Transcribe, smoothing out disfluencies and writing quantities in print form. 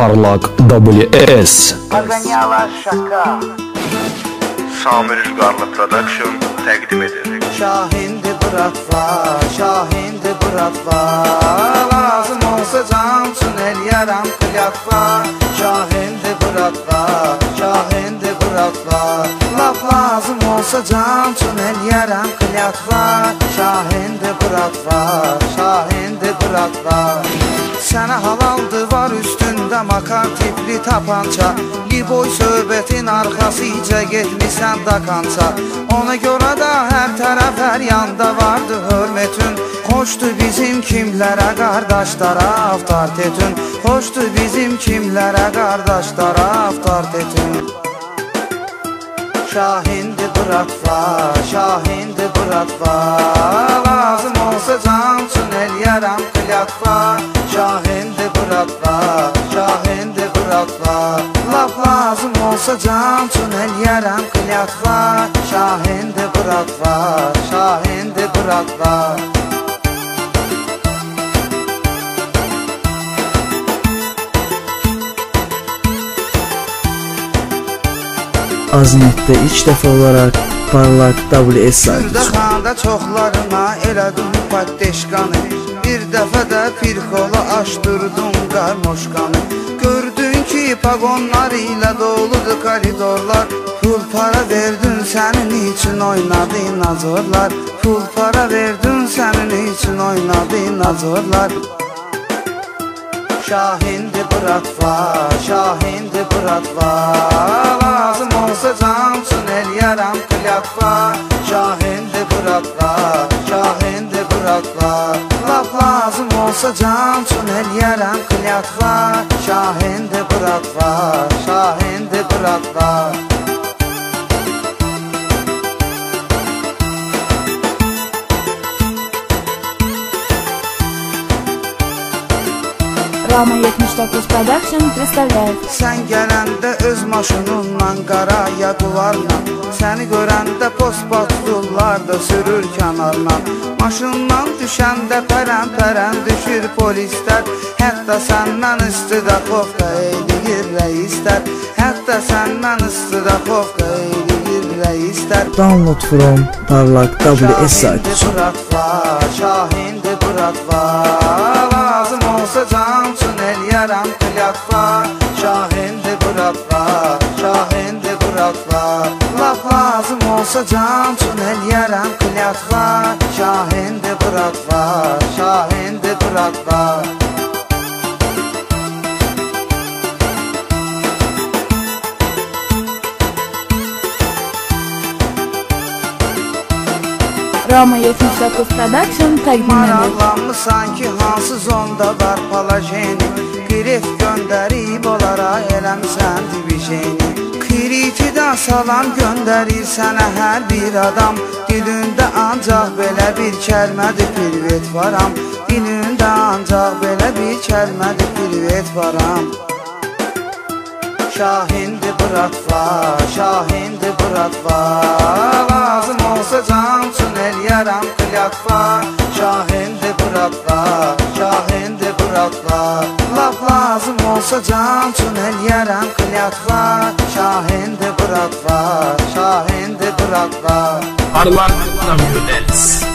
Parlak WS. Paganyalar şaka. Samir Ülgarlı Production təqdim edir. Şahindi bıratva, şahindi bıratva. Lazım olsa can üçün eləyərəm klyatva. Şahindi bıratva, şahindi bıratva. Laf lazım olsa can üçün eləyərəm klyatva. Şahindi bıratva, şahindi bıratva. Sənə halaldı var üstündə makar tipli tapança. Liboy söhbətin arxasıca getmisən dakança. Ona görə də hər tərəf hər yanda vardı hörmətin. Xoşdur bizim kimlərə qardaşlara avtoritetin. Xoşdur bizim kimlərə qardaşlara avtoritetin. Şahindi bıratva, şahindi bıratva. Lazım olsa can üçün eləyərəm klyatva. Şahindi bıratva, şahindi bıratva. Laf lazım olsa can üçün eləyərəm klyatva. Şahindi bıratva, şahindi bıratva. Aznetdə ilk dəfə olaraq Parlak WS saytı Sürdə xanda çoxlarına elədim patdeşkanı. Bir dəfə də pirxola açdırdım qarmoşkanı. Gördün ki pagonlar ilə doludur koridorlar. Pul para verdin sənin için oynadın azorlar. Pul para verdin sənin için oynadın azorlar. Şahindi bıratva, şahindi bıratva. Lazım olsa can üçün eləyərəm klyatva. Şahindi bıratva, şahindi bıratva. Laf lazım olsa can üçün eləyərəm klyatva. Şahindi bıratva, şahindi bıratva. Rama 79 Production представляет. Sən gələndə öz maşınınla, qara yaqularla. Səni görəndə postpatrullar da sürür kənarla. Maşından düşəndə pərən-pərən düşür polislər. Hətta səndən istidaxovka eləyir rəislər. Hətta səndən istidaxovka eləyir rəislər. Download from Parlak WS saytı. Şahindi bıratva, şahindi bıratva. Lazım olsa can üçün eləyərəm klyatva. Şahindi bıratva, şahindi bıratva. Laf lazım olsa can üçün eləyərəm klyatva. Şahindi bıratva, şahindi bıratva. Rama 79 Production təqdim edir. Maraqlanmısan ki hansı zonda var palajeni. Gref göndərib onlara eləmsən divijeni. Kritidən salam göndərir sənə hər bir adam. Dilində ancaq belə bir kəlmədir privet varam. Dilində ancaq belə bir kəlmədir privet varam. Şahindi bıratva, şahindi bıratva. Lazım olsa can üçün eləyərəm klyatva. Şahindi bıratva, şahindi bıratva. Laf lazım olsa can üçün eləyərəm klyatva. Şahindi bıratva, şahindi bıratva. Parlak WS.